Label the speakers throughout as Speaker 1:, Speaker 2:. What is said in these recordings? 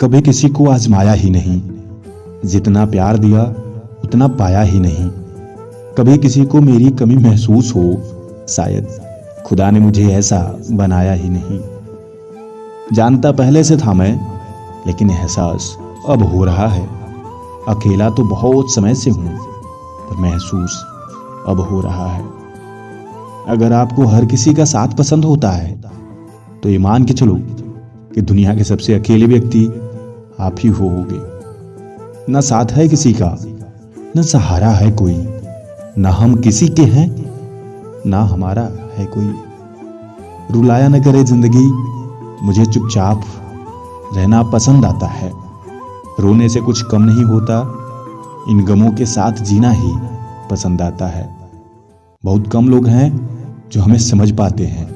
Speaker 1: कभी किसी को आजमाया ही नहीं, जितना प्यार दिया उतना पाया ही नहीं। कभी किसी को मेरी कमी महसूस हो, शायद खुदा ने मुझे ऐसा बनाया ही नहीं। जानता पहले से था मैं, लेकिन एहसास अब हो रहा है। अकेला तो बहुत समय से हूं, पर महसूस अब हो रहा है। अगर आपको हर किसी का साथ पसंद होता है तो ये मान के चलो कि दुनिया के सबसे अकेले व्यक्ति आप ही होगे। न साथ है किसी का, न सहारा है कोई, न हम किसी के हैं, ना हमारा है कोई। रुलाया न करे जिंदगी, मुझे चुपचाप रहना पसंद आता है। रोने से कुछ कम नहीं होता, इन गमों के साथ जीना ही पसंद आता है। बहुत कम लोग हैं जो हमें समझ पाते हैं,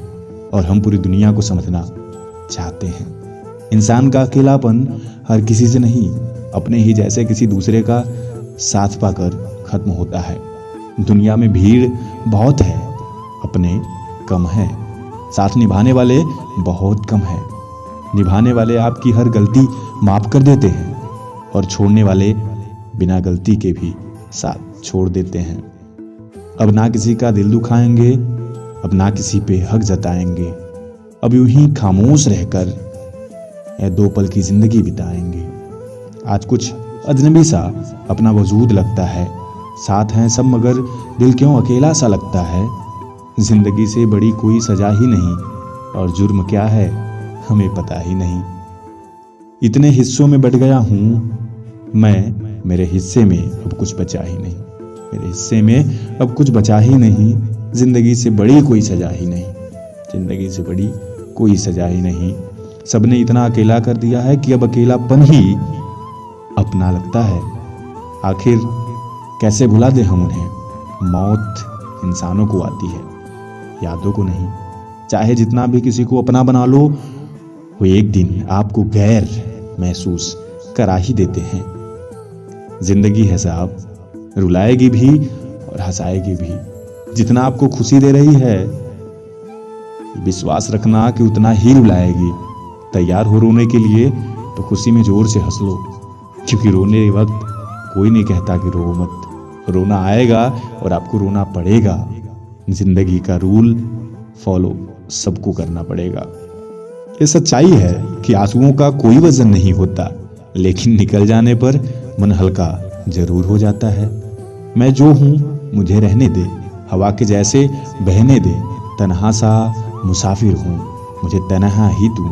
Speaker 1: और हम पूरी दुनिया को समझना चाहते हैं। इंसान का अकेलापन हर किसी से नहीं, अपने ही जैसे किसी दूसरे का साथ पाकर खत्म होता है। दुनिया में भीड़ बहुत है, अपने कम है। साथ निभाने वाले बहुत कम है। निभाने वाले आपकी हर गलती माफ कर देते हैं, और छोड़ने वाले बिना गलती के भी साथ छोड़ देते हैं। अब ना किसी का दिल दुखाएंगे, अब ना किसी पे हक जताएंगे। अब यूं ही खामोश रहकर ये 2 पल की जिंदगी बिताएंगे। आज कुछ अजनबी सा अपना वजूद लगता है। साथ हैं सब मगर दिल क्यों अकेला सा लगता है। जिंदगी से बड़ी कोई सजा ही नहीं, और जुर्म क्या है हमें पता ही नहीं। इतने हिस्सों में बट गया हूं मैं, मेरे हिस्से में अब कुछ बचा ही नहीं। मेरे हिस्से में अब कुछ बचा ही नहीं। जिंदगी से बड़ी कोई सजा ही नहीं, जिंदगी से बड़ी कोई सजा ही नहीं। सबने इतना अकेला कर दिया है कि अब अकेलापन ही अपना लगता है। आखिर कैसे भुला दे हम उन्हें। मौत इंसानों को आती है, यादों को नहीं। चाहे जितना भी किसी को अपना बना लो, वो एक दिन आपको गैर महसूस करा ही देते हैं। जिंदगी है साहब, रुलाएगी भी और हंसाएगी भी। जितना आपको खुशी दे रही है, विश्वास रखना कि उतना ही रुलाएगी। तैयार हो रोने के लिए तो खुशी में जोर से हंस लो, क्योंकि रोने वक्त कोई नहीं कहता कि रो मत। रोना आएगा और आपको रोना पड़ेगा। जिंदगी का रूल फॉलो सबको करना पड़ेगा। ये सच्चाई है कि आंसुओं का कोई वजन नहीं होता, लेकिन निकल जाने पर मन हल्का जरूर हो जाता है। मैं जो हूं मुझे रहने दे, हवा के जैसे बहने दे। तन्हा सा मुसाफिर हूं, मुझे तन्हा ही तू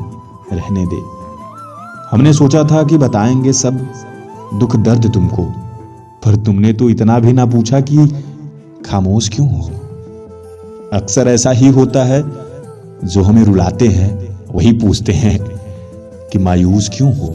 Speaker 1: रहने दे। हमने सोचा था कि बताएंगे सब दुख दर्द तुमको, पर तुमने तो इतना भी ना पूछा कि खामोश क्यों हो। अक्सर ऐसा ही होता है, जो हमें रुलाते हैं वही पूछते हैं कि मायूस क्यों हो।